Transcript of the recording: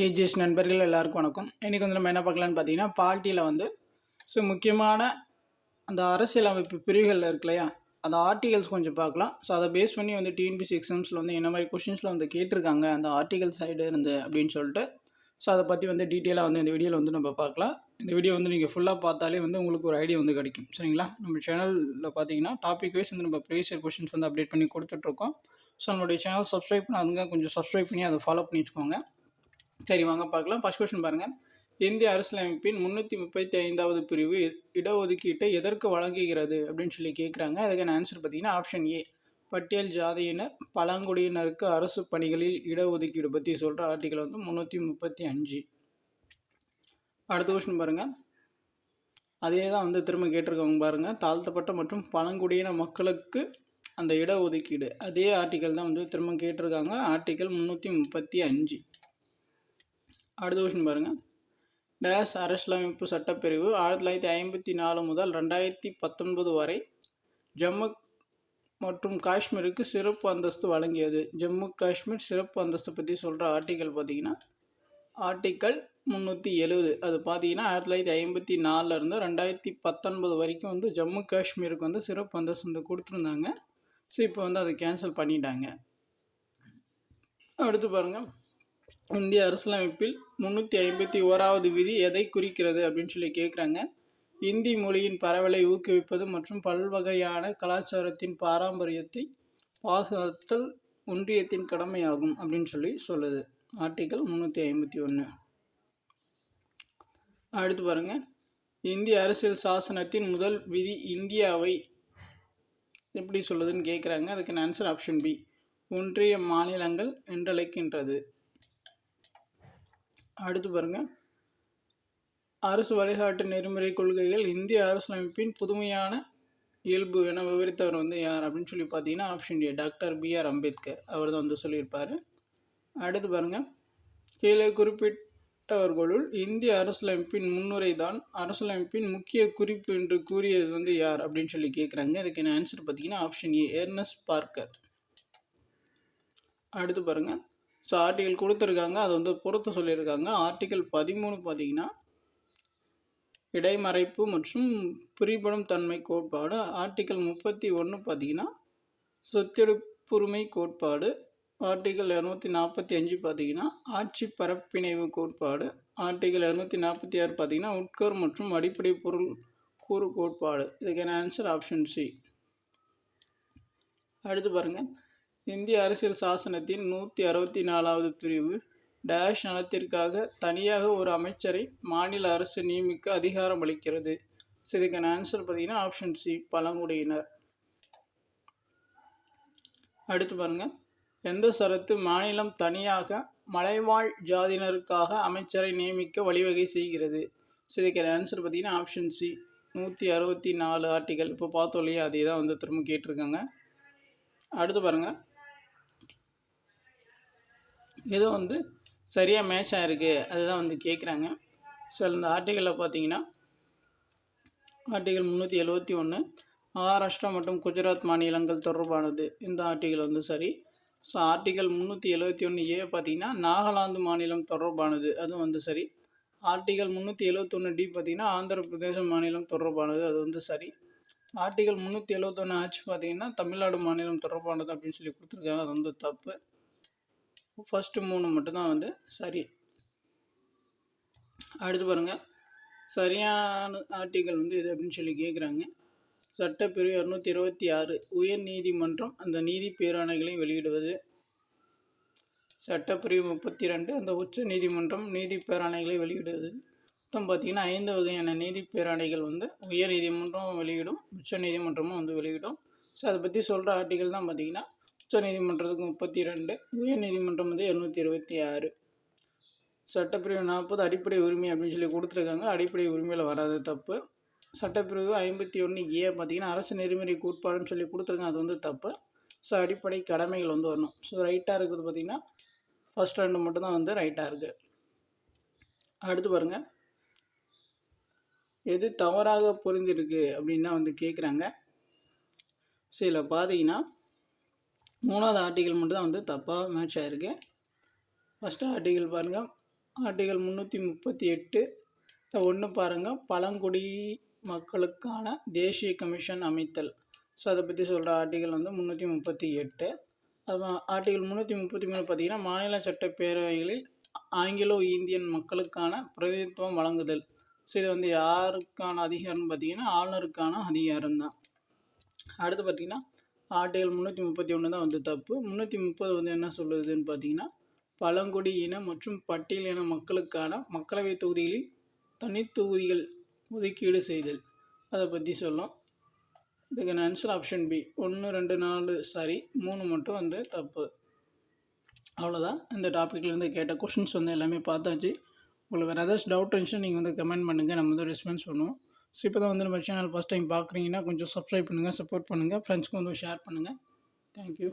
AGS நண்பர்கள் எல்லாருக்கும் வணக்கம். இன்றைக்கி வந்து நம்ம என்ன பார்க்கலான்னு பார்த்தீங்கன்னா, பாலிட்டியில் வந்து முக்கியமான அந்த அரசியலமைப்பு பிரிவுகளில் இருக்கு இல்லையா, அந்த ஆர்டிகல்ஸ் கொஞ்சம் பார்க்கலாம். அதை பேஸ் பண்ணி வந்து டிஎன்பிசி எக்ஸாம்ஸில் வந்து என்ன மாதிரி கொஷின்ஸில் வந்து கேட்டிருக்காங்க அந்த ஆர்டிகல் சைடு இருந்து அப்படின்னு சொல்லிட்டு அதை பற்றி வந்து டீட்டெயிலாக வந்து இந்த வீடியோவில் வந்து நம்ம பார்க்கலாம். இந்த வீடியோ வந்து நீங்கள் ஃபுல்லாக பார்த்தாலே வந்து உங்களுக்கு ஒரு ஐடியா வந்து கிடைக்கும். சரிங்களா? நம்ம சேனலில் பார்த்தீங்கன்னா டாபிக் வைஸ் வந்து நம்ம ப்ரீவியஸ் கொஷின்ஸ் வந்து அப்டேட் பண்ணி கொடுத்துட்ருக்கோம். நம்மளுடைய சேனல் சப்ஸ்கிரைப் பண்ணாதுங்க, கொஞ்சம் சப்ஸ்கிரைப் பண்ணி அதை ஃபாலோ பண்ணி வச்சுக்கோங்க. சரி, வாங்க பார்க்கலாம். ஃபர்ஸ்ட் கொஸ்டின் பாருங்கள். இந்திய அரசியலமைப்பின் 335வது பிரிவு இடஒதுக்கீட்டை எதற்கு வழங்குகிறது அப்படின்னு சொல்லி கேட்குறாங்க. அதுக்கான ஆன்சர் பார்த்தீங்கன்னா ஆப்ஷன் ஏ, பட்டியல் ஜாதியினர் பழங்குடியினருக்கு அரசு பணிகளில் இடஒதுக்கீடு பற்றி சொல்கிற ஆர்டிகல் வந்து 335. அடுத்த கொஸ்டின் பாருங்கள். அதே தான் வந்து திரும்ப கேட்டிருக்கவங்க பாருங்கள். தாழ்த்தப்பட்ட மற்றும் பழங்குடியின மக்களுக்கு அந்த இடஒதுக்கீடு அதே ஆர்டிகல் தான் வந்து திரும்ப கேட்டிருக்காங்க. ஆர்டிகல் 335. அடுத்த கொஸ்டின் பாருங்கள். டேஷ் அரசியலமைப்பு சட்டப்பிரிவு 1954 முதல் 2019 வரை ஜம்மு மற்றும் காஷ்மீருக்கு சிறப்பு அந்தஸ்து வழங்கியது. ஜம்மு காஷ்மீர் சிறப்பு அந்தஸ்து பற்றி சொல்கிற ஆர்டிக்கல் பார்த்தீங்கன்னா ஆர்டிக்கல் 370. அது பார்த்தீங்கன்னா 1954 2019 வரைக்கும் வந்து ஜம்மு காஷ்மீருக்கு வந்து சிறப்பு அந்தஸ்து வந்து கொடுத்துருந்தாங்க. இப்போ வந்து அதை கேன்சல் பண்ணிட்டாங்க. அடுத்து பாருங்கள். இந்திய அரசியலமைப்பில் 351வது விதி எதை குறிக்கிறது அப்படின்னு சொல்லி கேட்குறாங்க. இந்தி மொழியின் பரவலை ஊக்குவிப்பது மற்றும் பல்வகையான கலாச்சாரத்தின் பாரம்பரியத்தை பாதுகாத்தல் ஒன்றியத்தின் கடமையாகும் அப்படின்னு சொல்லி சொல்லுது. ஆர்டிகல் 351. அடுத்து பாருங்கள். இந்திய அரசியல் சாசனத்தின் முதல் விதி இந்தியாவை எப்படி சொல்லுதுன்னு கேட்குறாங்க. அதுக்கு ஆன்சர் ஆப்ஷன் பி, ஒன்றிய மாநிலங்கள் என்றழைக்கின்றது. அடுத்து பாருங்கள். அரசு வழிகாட்டு நெறிமுறை கொள்கைகள் இந்திய அரசியலமைப்பின் புதுமையான இயல்பு என விவரித்தவர் வந்து யார் அப்படின்னு சொல்லி பார்த்தீங்கன்னா option A, doctor BR Ambedkar. அவர் தான் வந்து சொல்லியிருப்பார். அடுத்து பாருங்கள். கீழே குறிப்பிட்டவர்களுள் இந்திய அரசியலமைப்பின் முன்னுரை தான் அரசியலமைப்பின் முக்கிய குறிப்பு என்று கூறியது வந்து யார் அப்படின்னு சொல்லி கேட்குறாங்க. அதுக்கு ஆன்சர் பார்த்தீங்கன்னா ஆப்ஷன் ஏ, எர்னஸ்ட் பார்க்கர். அடுத்து பாருங்கள். ஆர்டிகல் கொடுத்துருக்காங்க, அதை வந்து பொறுத்து சொல்லியிருக்காங்க. ஆர்டிகல் 13 பார்த்தீங்கன்னா இடைமறைப்பு மற்றும் பிரிபடும் தன்மை கோட்பாடு. ஆர்டிகல் 31 பார்த்தீங்கன்னா சொத்தெடுப்புரிமை கோட்பாடு. ஆர்டிகல் 245 பார்த்தீங்கன்னா ஆட்சி பரப்பிணைவு கோட்பாடு. ஆர்டிகல் 246 பார்த்தீங்கன்னா உட்கர் மற்றும் அடிப்படை பொருள் கூறு கோட்பாடு. இதுக்கான ஆன்சர் ஆப்ஷன் சி. அடுத்து பாருங்கள். இந்திய அரசியல் சாசனத்தின் 164வது பிரிவு டேஷ் நலத்திற்காக தனியாக ஒரு அமைச்சரை மாநில அரசு நியமிக்க அதிகாரம் அளிக்கிறது. இதுக்கான ஆன்சர் பார்த்தீங்கன்னா ஆப்ஷன் சி, பழங்குடியினர். அடுத்து பாருங்கள். எந்த சரத்து மாநிலம் தனியாக மலைவாழ் ஜாதியினருக்காக அமைச்சரை நியமிக்க வழிவகை செய்கிறது? இதுக்கான ஆன்சர் பார்த்தீங்கன்னா ஆப்ஷன் சி, 164 ஆர்டிகல். இப்போ பார்த்தோம் இல்லையா, அதே தான் வந்து திரும்ப கேட்டிருக்காங்க. அடுத்து பாருங்கள். ஏதோ வந்து சரியாக மேட்ச் ஆகிருக்கு, அதுதான் வந்து கேட்குறாங்க. இந்த ஆர்டிக்கலில் பார்த்தீங்கன்னா ஆர்டிகல் 371 மகாராஷ்டிரா மற்றும் குஜராத் மாநிலங்கள் தொடர்பானது. இந்த ஆர்டிகல் வந்து சரி. ஆர்டிகல் 371A பார்த்தீங்கன்னா நாகாலாந்து மாநிலம் தொடர்பானது, அதுவும் வந்து சரி. ஆர்டிகல் 371D பார்த்தீங்கன்னா ஆந்திர பிரதேச மாநிலம் தொடர்பானது, அது வந்து சரி. ஆர்டிகல் 371H பார்த்தீங்கன்னா தமிழ்நாடு மாநிலம் தொடர்பானது அப்படின்னு சொல்லி கொடுத்துருக்காங்க, அது வந்து தப்பு. ஃபஸ்ட்டு 3 மட்டும்தான் வந்து சரி. அடுத்து பாருங்கள். சரியான ஆர்டிகல் வந்து இது அப்படின்னு சொல்லி கேட்குறாங்க. சட்டப்பிரிவு 226 உயர் நீதிமன்றம் அந்த நீதி பேராணைகளை வெளியிடுவது. சட்டப்பிரிவு 32 அந்த உச்ச நீதிமன்றம் நீதி பேராணைகளை வெளியிடுவது. மொத்தம் பார்த்திங்கன்னா 5 வகையான நீதி பேராணைகள் வந்து உயர் நீதிமன்றம் வெளியிடும், உச்ச நீதிமன்றமும் வந்து வெளியிடும். அதை பற்றி சொல்கிற ஆர்டிகல் தான் பார்த்திங்கன்னா உச்ச நீதிமன்றத்துக்கு 32, உயர் நீதிமன்றம் வந்து 226. சட்டப்பிரிவு 40 அடிப்படை உரிமை அப்படின்னு சொல்லி கொடுத்துருக்காங்க. அடிப்படை உரிமையில் வராது, தப்பு. சட்டப்பிரிவு 51A பார்த்திங்கன்னா அரசு நெறிமுறை கோட்பாடுன்னு சொல்லி கொடுத்துருக்காங்க, அது வந்து தப்பு. அடிப்படை கடமைகள் வந்து வரணும். ரைட்டாக இருக்குது பார்த்திங்கன்னா ஃபஸ்ட் 2 மட்டும்தான் வந்து ரைட்டாக இருக்குது. அடுத்து பாருங்கள். எது தவறாக புரிந்திருக்கு அப்படின்னா வந்து கேட்குறாங்க. இதில் பார்த்தீங்கன்னா 3வது ஆர்டிகல் மட்டும் தான் வந்து தப்பாக மேட்ச் ஆகிருக்கு. ஃபஸ்ட்டு ஆர்டிகல் பாருங்கள். ஆர்டிகல் 338 ஒன்று பாருங்கள், பழங்குடி மக்களுக்கான தேசிய கமிஷன் அமைத்தல். ஸோ அதை பற்றி சொல்கிற ஆர்டிகல் வந்து 338. ஆர்டிகல் 333 பார்த்திங்கன்னா, மாநில சட்டப்பேரவைகளில் ஆங்கிலோ இந்தியன் மக்களுக்கான பிரதிநிதித்துவம் வழங்குதல். ஸோ இது வந்து யாருக்கான அதிகாரம்னு பார்த்திங்கன்னா ஆளுநருக்கான அதிகாரம் தான். அடுத்து பார்த்திங்கன்னா ஆர்டிகல் 331 தான் வந்து தப்பு. 330 வந்து என்ன சொல்லுதுன்னு பார்த்திங்கன்னா, பழங்குடி இன மற்றும் பட்டியல் இன மக்களுக்கான மக்களவை தொகுதிகளில் தனித்தொகுதிகள் ஒதுக்கீடு செய்தல், அதை பற்றி சொல்லும். இதுக்கான ஆன்சர் ஆப்ஷன் பி. 1, 2, 4 சாரி 3 மட்டும் வந்து தப்பு. அவ்வளோதான். இந்த டாப்பிக்லேருந்து கேட்ட கொஷின்ஸ் வந்து எல்லாமே பார்த்தாச்சு. உங்களுக்கு வேறு ஏதாச்சும் டவுட் இருந்துச்சுன்னா நீங்கள் வந்து கமெண்ட் பண்ணுங்கள், நம்ம வந்து ரெஸ்பான்ஸ் பண்ணுவோம். ஸோ இப்போ தான் வந்து நம்ம சேனல் ஃபஸ்ட் டைம் பார்க்குறீங்கன்னா கொஞ்சம் சப்ஸ்கிரைப் பண்ணுங்கள், சப்போர்ட் பண்ணுங்கள், ஃப்ரெண்ட்ஸ்க்கு வந்து ஷேர் பண்ணுங்கள். தேங்க்யூ.